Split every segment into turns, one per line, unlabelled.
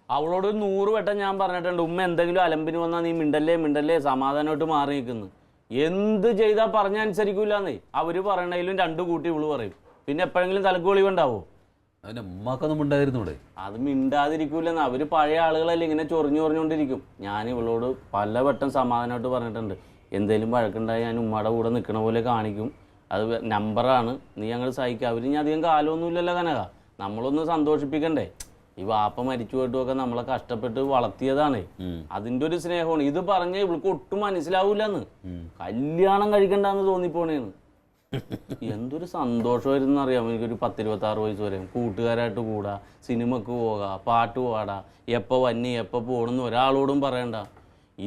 അവളോട് 100 വട്ടം ഞാൻ പറഞ്ഞിട്ടുണ്ട്, ഉമ്മ എന്തെങ്കിലും അലമ്പിന് വന്നാൽ നീ മിണ്ടല്ലേ സമാധാനമായിട്ട് മാറി നിൽക്കുന്നു. എന്ത് ചെയ്താൽ പറഞ്ഞ അനുസരിക്കൂലെന്നേ. അവര് പറയണതിലും 2 കൂട്ടി ഇവള് പറയും. പിന്നെ എപ്പോഴെങ്കിലും തലക്ക് വെളിവുണ്ടാവോ?
അതിന്റെ ഉമ്മാക്കൊന്നും മിണ്ടായിരുന്നൂടെ?
അത് മിണ്ടാതിരിക്കൂലെന്ന്. അവര് പഴയ ആളുകളല്ലേ, ഇങ്ങനെ ചൊറിഞ്ഞുകൊണ്ടിരിക്കും. ഞാൻ ഇവളോട് പല വട്ടം സമാധാനമായിട്ട് പറഞ്ഞിട്ടുണ്ട്. എന്തേലും വഴക്കുണ്ടായി ഞാൻ ഉമ്മയുടെ കൂടെ നിൽക്കണ പോലെ കാണിക്കും. അത് നമ്പറാണ്, നീ ഞങ്ങൾ സഹിക്കുക. അവര് ഇനി അധികം കാലമൊന്നുമില്ലല്ലോ കനക, നമ്മളൊന്ന് സന്തോഷിപ്പിക്കണ്ടേ? ഈ വാപ്പ മരിച്ചു പോയിട്ടുമൊക്കെ നമ്മളെ കഷ്ടപ്പെട്ട് വളർത്തിയതാണ്. അതിന്റെ ഒരു സ്നേഹമാണ്. ഇത് പറഞ്ഞ ഇവൾക്ക് ഒട്ടും മനസ്സിലാവൂലെന്ന്. കല്യാണം കഴിക്കണ്ടെന്ന് തോന്നിപ്പോണേന്ന്. എന്തൊരു സന്തോഷമായിരുന്നു അറിയാം. എനിക്കൊരു 10-26 വയസ്സ് വരെ കൂട്ടുകാരായിട്ട് കൂടാ, സിനിമക്ക് പോകാ, പാട്ട് പാടാ, എപ്പോൾ വന്നി എപ്പോൾ പോകണമെന്ന് ഒരാളോടും പറയണ്ട.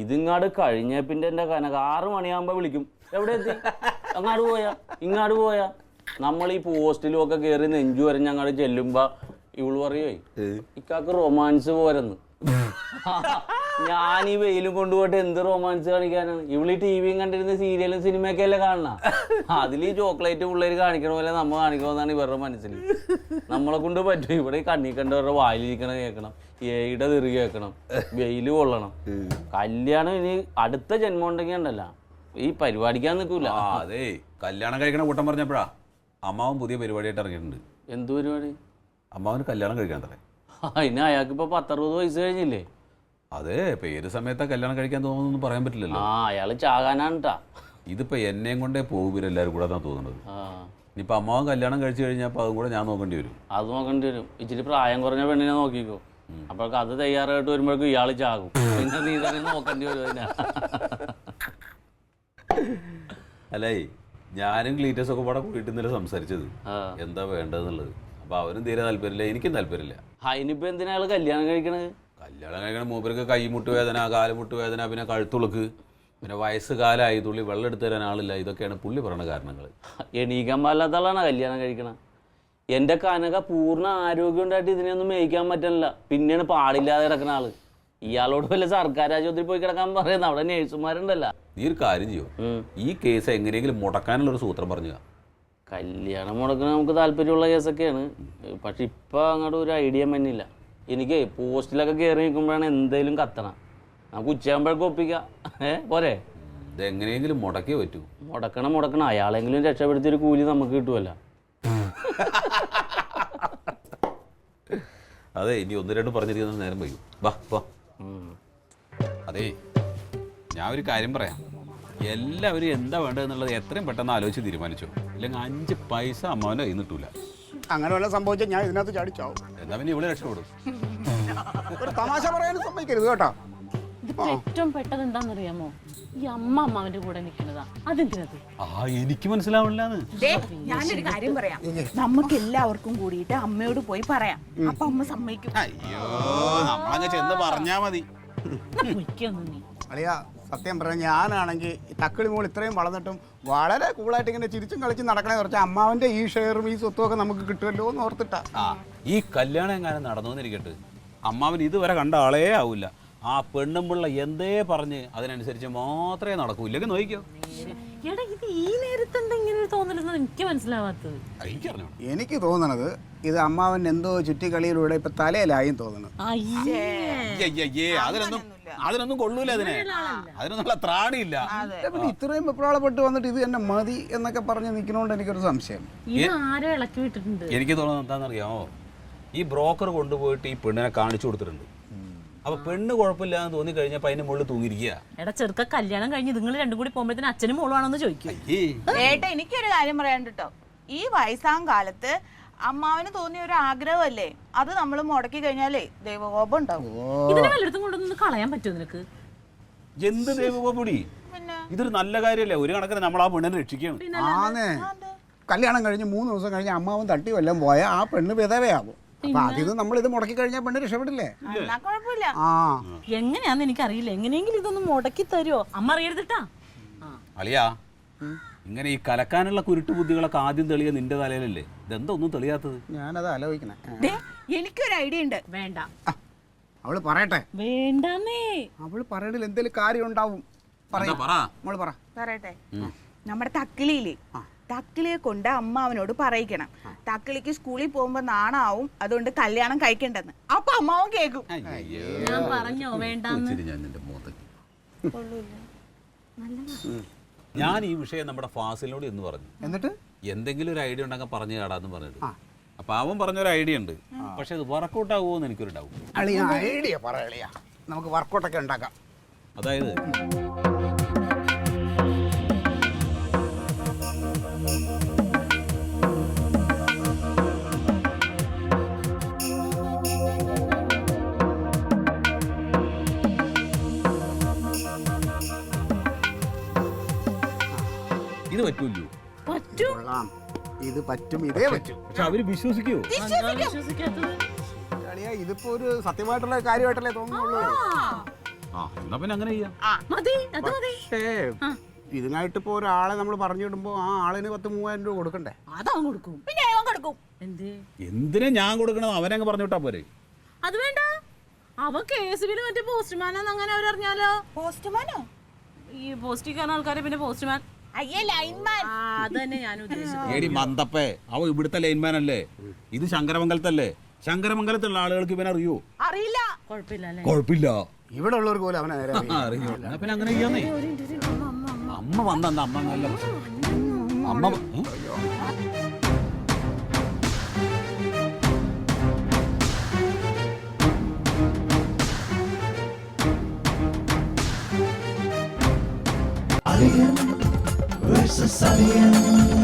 ഇതിങ്ങാട് കഴിഞ്ഞ പിന്നെ എൻ്റെ കനക 6 മണിയാകുമ്പോൾ വിളിക്കും, എവിടെ എത്തി, അങ്ങാട് പോയാ ഇങ്ങാട് പോയാ. നമ്മൾ ഈ പോസ്റ്റിലും ഒക്കെ കയറി നെഞ്ചു വരെ ഞങ്ങൾ ചെല്ലുമ്പോ ഇവള് പറയേ ഇക്കാക്ക് റൊമാൻസ് പോരെന്ന്. ഞാൻ ഈ വെയിലും കൊണ്ടുപോയിട്ട് എന്ത് റൊമാൻസ് കാണിക്കാനാണ്? ഇവള് ടിവിയും കണ്ടിരുന്ന സീരിയലും സിനിമയൊക്കെ അല്ലേ കാണണ. അതിൽ ഈ ചോക്ലേറ്റ് പിള്ളേര് കാണിക്കണ പോലെ നമ്മ കാണിക്കണമെന്നാണ് ഇവരുടെ മനസ്സിൽ. നമ്മളെ കൊണ്ട് പറ്റും. ഇവിടെ ഈ കണ്ണി കണ്ടവരുടെ വായിലിരിക്കണ കേൾക്കണം, ഏയുടെ തെറി കേൾക്കണം, വെയില് കൊള്ളണം. കല്യാണം ഇനി അടുത്ത ജന്മം ഉണ്ടെങ്കിൽ ഉണ്ടല്ല ഈ പരിപാടിക്കാൻ നിൽക്കൂല.
അതെ, കല്യാണം കഴിക്കണ കൂട്ടം പറഞ്ഞപ്പോഴാ അമ്മാവൻ പുതിയ പരിപാടിയായിട്ട് ഇറങ്ങിയിട്ടുണ്ട്.
എന്ത് പരിപാടി?
അമ്മാവന് കല്യാണം കഴിക്കാൻ തന്നെ.
അതിന് അയാൾക്കിപ്പോ 10-60 വയസ്സ് കഴിഞ്ഞില്ലേ?
അതെ, പേര് സമയത്താ കല്യാണം കഴിക്കാൻ തോന്നുന്നൊന്നും പറയാൻ പറ്റില്ലല്ലോ.
അയാള് ചാകാനാണ്.
ഇതിപ്പോ എന്നെയും കൊണ്ടേ പോകുവരെല്ലാരും കൂടെ തോന്നുന്നത്. ഇനിയിപ്പോ അമ്മാവൻ കല്യാണം കഴിച്ചു കഴിഞ്ഞപ്പോ അതും കൂടെ ഞാൻ നോക്കേണ്ടി വരും.
അത് നോക്കേണ്ടി വരും. ഇച്ചിരി പ്രായം കുറഞ്ഞ പെണ്ണിനെ നോക്കിക്കോ. അപ്പോഴൊക്കെ അത് തയ്യാറായിട്ട് വരുമ്പോഴേക്കും ഇയാള് ചാകും. പിന്നെ നീ തന്നെ നോക്കേണ്ടി വരും.
അല്ലേ, ഞാനും ക്ലീറ്റസ് ഒക്കെ കൂടെ കൂടിയിട്ട് ഇന്നലെ സംസാരിച്ചത് എന്താ വേണ്ടതെന്നുള്ളത്. അപ്പൊ അവനും തീരെ താല്പര്യമില്ല, എനിക്കും താല്പര്യമില്ല.
അതിനിപ്പോ എന്തിനാ ആള് കല്യാണം കഴിക്കണത്?
കല്യാണം കഴിക്കണ മൂപ്പർക്ക് കൈമുട്ട് വേദന, കാലുമുട്ട് വേദന, പിന്നെ കഴുത്തുളുക്ക്, പിന്നെ വയസ്സ് കാലമായി, തുള്ളി വെള്ളം എടുത്തു തരാൻ ആളില്ല. ഇതൊക്കെയാണ് പുള്ളി പറയുന്ന കാരണങ്ങൾ.
എണീക്കാൻ പാടില്ലാത്ത ആളാണ് കല്യാണം കഴിക്കണം. എൻ്റെ കനക പൂർണ്ണ ആരോഗ്യം ഉണ്ടായിട്ട് ഇതിനെയൊന്നും മേയ്ക്കാൻ പറ്റണില്ല. പിന്നെയാണ് പാടില്ലാതെ കിടക്കുന്ന ആള്. ഇയാളോട് വല്ല സർക്കാർ ആശുപത്രി പോയി കിടക്കാൻ പറയുന്നത്. അവിടെ നേഴ്സുമാരുണ്ടല്ലോ.
നീ ഒരു കാര്യം ചെയ്യോ, ഈ കേസ് എങ്ങനെയെങ്കിലും മുടക്കാനുള്ളൊരു സൂത്രം പറഞ്ഞു.
കല്യാണം മുടക്കാൻ നമുക്ക് താല്പര്യമുള്ള കേസൊക്കെയാണ്. പക്ഷെ ഇപ്പം അങ്ങോട്ട് ഒരു ഐഡിയ മഞ്ഞില്ല. എനിക്ക് പോസ്റ്റിലൊക്കെ കയറി നിൽക്കുമ്പോഴാണ് എന്തേലും കത്തണം. നമുക്ക് ഉച്ചയാകുമ്പോഴേക്കും ഒപ്പിക്കാം. പോരെ?
ഇതെങ്ങനെയെങ്കിലും മുടക്കേ പറ്റൂ.
മുടക്കണം. അയാളെങ്കിലും രക്ഷപ്പെടുത്തിയൊരു കൂലി നമുക്ക് കിട്ടുമല്ലോ.
അതെ, ഇനി 1-2 പറഞ്ഞിരിക്കുന്ന നേരം വൈകും. വാ വാ. അതെ, ഞാൻ ഒരു കാര്യം പറയാം. എല്ലാവരും എന്താ വേണ്ടതെന്നുള്ളത് എത്രയും പെട്ടെന്ന് ആലോചിച്ച് തീരുമാനിച്ചു. ഇല്ലെങ്കിൽ 5 പൈസ അമ്മാവൻ്റെ കയ്യിൽ നിന്നിട്ടൂല.
അങ്ങനെ വല്ല സംഭവിച്ചാൽ ഞാൻ ഇതിനകത്ത് ചാടിച്ചാവും.
എന്നാ പിന്നെ ഇവിടെ രക്ഷപ്പെടും.
ഒരു തമാശ പറയാനും സമ്മതിക്കരുത് കേട്ടോ.
ഏറ്റവും പെട്ടത് എന്താണെന്നറിയാമോ? ഈ അമ്മാവന്റെ കൂടെ നിൽക്കുന്നതാ. അതെന്തിനത്?
എനിക്ക് മനസ്സിലാവണില്ലാന്ന്.
ഞാനൊരു കാര്യം പറയാം. നമുക്ക് എല്ലാവർക്കും കൂടിയിട്ട് അമ്മയോട് പോയി പറയാം. അപ്പൊ അമ്മ സമ്മതിക്കും.
അയ്യോ, നമ്മളങ്ങ് ചെന്ന് പറഞ്ഞാ മതി.
അളിയാ, സത്യം പറഞ്ഞാൽ ഞാനാണെങ്കിൽ തക്കിളി മോൾ ഇത്രയും വളർന്നിട്ടും വളരെ കൂളായിട്ട് ഇങ്ങനെ ചിരിച്ചും കളിച്ചും നടക്കണേ കുറച്ച് അമ്മാവന്റെ ഈ ഷെയറും ഈ സ്വത്തും ഒക്കെ നമുക്ക് കിട്ടുമല്ലോ എന്ന് ഓർത്തിട്ടാ.
ഈ കല്യാണം എങ്ങാനും നടന്നുവെന്നിരിക്കട്ടെ, അമ്മാവൻ ഇതുവരെ കണ്ട ആളേ ആവില്ല. ആ പെണ്ണും പിള്ള എന്തേ പറഞ്ഞ് അതിനനുസരിച്ച് മാത്രമേ നടക്കൂ. ഇല്ലെങ്കിൽ നോക്കിക്കോ.
ഈ നേരത്തെ ഇങ്ങനെ തോന്നലെന്ന് എനിക്ക് മനസ്സിലാവാത്തത്.
എനിക്ക് തോന്നണത് ഇത് അമ്മാവൻ എന്തോ ചുറ്റിക്കളിയിലൂടെ ഇപ്പൊ തലയിലായും തോന്നണം.
അതിനൊന്നും കൊള്ളൂല. അതിനൊന്നുള്ള ത്രാണിയില്ല.
പിന്നെ ഇത്രയും വെപ്രാളപ്പെട്ട് വന്നിട്ട് ഇത് എന്നെ മതി എന്നൊക്കെ പറഞ്ഞ് നിൽക്കണോണ്ട് എനിക്കൊരു സംശയം.
എനിക്ക് തോന്നുന്നത് എന്താണെന്നറിയാമോ, ഈ ബ്രോക്കർ കൊണ്ടുപോയിട്ട് ഈ പെണ്ണിനെ കാണിച്ചു കൊടുത്തിട്ടുണ്ട്. അപ്പൊ പെണ്ണ് കുഴപ്പമില്ലാന്ന് തോന്നി കഴിഞ്ഞപ്പോ അതിന്റെ മുകളിൽ തൂങ്ങിയിരിക്കുക.
എടാ ചെറുക്ക, കല്യാണം കഴിഞ്ഞ് നിങ്ങൾ രണ്ടും കൂടി പോകുമ്പോഴത്തേന് അച്ഛനും മോളുവാണെന്ന് ചോദിക്കും.
ഏട്ടാ, എനിക്കൊരു കാര്യം പറയാണ്ട് കേട്ടോ. ഈ വയസ്സാം കാലത്ത് അമ്മാവന് തോന്നിയ ഒരു ആഗ്രഹമല്ലേ, അത് നമ്മൾ മുടക്കി കഴിഞ്ഞാലേ ദൈവകോപം ഉണ്ടാവും.
ഇതിനെ വല്ലയിടത്തും കൊണ്ടൊന്ന് കളയാൻ പറ്റുമോ നിനക്ക്?
എന്ത് ദൈവകോപടി? ഇതൊരു നല്ല കാര്യമല്ലേ? ഒരു കണക്കിന് നമ്മൾ ആ പെണ്ണിനെ രക്ഷിക്കണം.
ആന്നേ, കല്യാണം കഴിഞ്ഞ് 3 ദിവസം കഴിഞ്ഞ് അമ്മാവൻ തട്ടി വല്ലതും പോയാൽ ആ പെണ്ണ് വിധവയാവും. അപ്പൊ അതിത് നമ്മളിത് മുടക്കി കഴിഞ്ഞാൽ പെണ്ണ് രക്ഷപ്പെടില്ലേ?
എങ്ങനെയാന്ന് എനിക്കറിയില്ല. എങ്ങനെയെങ്കിലും ഇതൊന്ന് മുടക്കി തരുമോ? അമ്മ അറിയരുതിട്ടാ.
അളിയാ, ഇങ്ങനെ ഈ കലക്കാനുള്ള കുരുട്ടു ബുദ്ധികളൊക്കെ ആദ്യം തെളിയ നിന്റെ തലയിലല്ലേ? ഇതെന്താ ഒന്നും തെളിയാത്തത്?
ഞാനത് ആലോചിക്കണേ.
എനിക്കൊരു ഐഡിയ ഉണ്ട്.
വേണ്ട,
അവള് പറയട്ടെ.
വേണ്ടന്നേ.
അവള് പറയണില്ല, എന്തെങ്കിലും കാര്യം ഉണ്ടാവും. പറയട്ടെ.
നമ്മുടെ തക്കിളിയില് തക്കിളിയെ കൊണ്ട് അമ്മാവനോട് പറയിക്കണം തക്കിളിക്ക് സ്കൂളിൽ പോകുമ്പോ നാണാവും, അതുകൊണ്ട് കല്യാണം കഴിക്കണ്ടെന്ന്. അപ്പൊ അമ്മാവൻ കേൾക്കും.
ഞാൻ പറഞ്ഞോ വേണ്ടാന്ന്.
ഞാൻ നിന്റെ മോതൽ ഞാൻ ഈ വിഷയം നമ്മുടെ ഫാസിലിനോട് എന്ന് പറഞ്ഞു.
എന്നിട്ട്
എന്തെങ്കിലും ഒരു ഐഡിയ ഉണ്ടെങ്കിൽ പറഞ്ഞു കേടാന്ന് പറഞ്ഞിട്ട്. അപ്പൊ അവൻ പറഞ്ഞൊരു ഐഡിയ ഉണ്ട്, പക്ഷെ ഇത് വർക്കൗട്ട് ആകുമോ എന്ന് എനിക്കൊരു ഡൗട്ട്.
അളിയ ഐഡിയ പറ അളിയ, നമുക്ക് വർക്കൗട്ടൊക്കെ ഉണ്ടാക്കാം.
അതായത് ഇത് പറ്റൂല്ലോ.
പറ്റും.
കൊള്ളാം, ഇത് പറ്റും, ഇതേ പറ്റും.
പക്ഷെ അവര് വിശ്വസിക്കുവോ?
എന്താ വിശ്വസിക്കാത്തത്?
അളിയ ഇതിപ്പോ ഒരു സത്യമായിട്ടുള്ള കാര്യമായിട്ടല്ലേ തോന്നുന്നുള്ളൂ.
ആ എന്നാ പിന്നെ അങ്ങനെ ചെയ്യാം.
മതി, അത് മതി.
പക്ഷേ ഇതിനായിട്ട് ഇപ്പൊ ഒരാളെ നമ്മൾ പറഞ്ഞിടുമ്പോ ആ ആളിന് 10,000-3000 രൂപ കൊടുക്കണ്ടേ?
അതവൻ കൊടുക്കും.
പിന്നെ അവൻ കൊടുക്കും.
എന്തേ?
എന്തിനാ ഞാൻ കൊടുക്കണം? അവനങ്ങ് പറഞ്ഞു വിട്ടാ പോരെ.
അത് വേണ്ട. അവൻ കേസിൽ മറ്റേ പോസ്റ്റ്മാനാന്ന് അങ്ങനെ അവരറിഞ്ഞാലോ?
പോസ്റ്റ്മാനോ?
ഈ പോസ്റ്റിൽ കയറുന്ന ആൾക്കാരെ പിന്നെ പോസ്റ്റ്മാൻ.
അയ്യേ, ലൈൻമാൻ.
അത് തന്നെ ഞാൻ ഉദ്ദേശിച്ചത്.
ഏടി മന്തപ്പേ, അവ ഇവിടുത്തെ ലൈൻമാൻ അല്ലേ? ഇത് ശങ്കരമംഗലത്തല്ലേ? ശങ്കരമംഗലത്തുള്ള ആളുകൾക്ക് ഇവനറിയോ?
അറിയില്ല.
കുഴപ്പമില്ല അല്ലേ?
കുഴപ്പമില്ല,
ഇവിടെ ഉള്ളവർക്ക് പോലും അവനെ നേരെ അറിയില്ല.
അറിയോ? എന്നാ പിന്നെ അങ്ങനെ ചെയ്യാന്നേ. അമ്മ വന്ന അമ്മ നല്ല അമ്മ
Alien versus Alien.